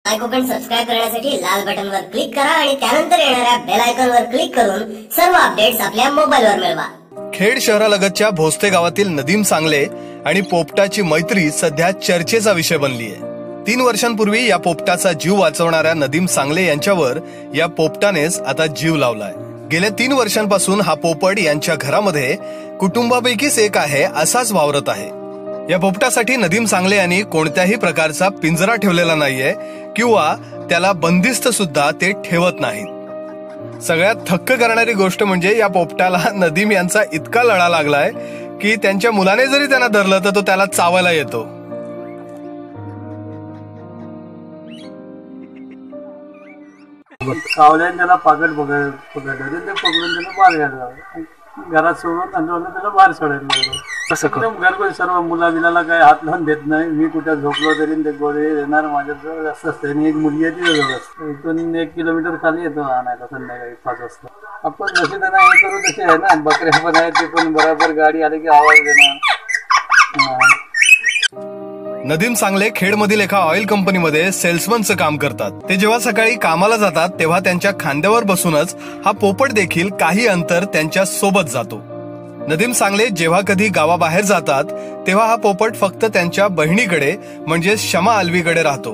माय Konkan subscribe करण्यासाठी लाल बटनवर click करा आणि त्यानंतर येणाऱ्या बेल आयकॉनवर क्लिक करून सर्व अपडेट्स आपल्या मोबाईलवर मिळवा। खेड शहरालगतच्या भोसते गावातील नदीम सांगले आणि पोपटाची मैत्री सध्या चर्चेचा विषय बनली आहे। 3 वर्षांपूर्वी या पोपटाचा जीव वाचवणाऱ्या नदीम सांगले यांच्यावर या पोपटानेच आता जीव लावलाय। गेल्या 3 वर्षांपासून हा पोपट यांच्या घरामध्ये कुटुंबापैकीच एक आहे असाच वावरत आहे। या पोपटासाठी नदीम सांगले यांनी कोणत्याही प्रकारचा पिंजरा ठेवलेला नाहीये किंवा त्याला बंदिस्त सुद्धा ते ठेवत नाहीत। सगळ्यात थक्क करणारी गोष्ट म्हणजे या पोपटाला नदीम यांचा इतका लढा लागलाय की त्यांच्या मुलाने जरी त्यांना धरलं तर तो त्याला चावायला येतो। कावल्याने त्याला पकडलं ते पकडून त्याला बाहेर घातला, घरात सोडून आणि त्याला बाहेर सोडायला एकदम घरगुती सर्व मुला बिलाला काही हात लावून देत नाही। मी कुठे झोपलो तरी ते गोळे येणार माझ्याजवळ जास्त असते आणि एक मुलगी आहे तिच्याजवळ असते। इथून 1 किलोमीटर खाली येतो आणायला संध्याकाळी 5 वाजता। आपण जसे त्यांना हे करू तसे आहे ना, बकऱ्या पण आहेत ते पण बराबर गाडी आली की आवाज देणार। नदीम सांगले खेडमधील एका ऑइल कंपनीमध्ये सेल्समनचं काम करतात। ते जेव्हा सकाळी कामाला जातात तेव्हा त्यांच्या खांद्यावर बसूनच हा पोपट देखील काही अंतर त्यांच्या सोबत जातो। नदीम सांगले जेव्हा कधी गावाबाहेर जातात तेव्हा हा पोपट फक्त त्यांच्या बहिणीकडे म्हणजे शमा आलवीकडे राहतो।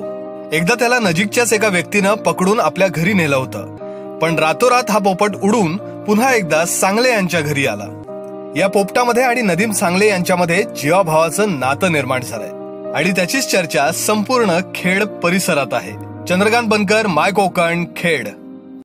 एकदा त्याला नजीकच्याच एका व्यक्तीनं पकडून आपल्या घरी नेलं होतं, पण रातोरात हा पोपट उडून पुन्हा एकदा सांगले यांच्या घरी आला। या पोपटामध्ये आणि नदीम सांगले यांच्यामध्ये जीवाभावाचं नातं निर्माण झालंय आणि त्याचीच चर्चा संपूर्ण खेड परिसरात आहे। चंद्रकांत बनकर, माय कोकण, खेड।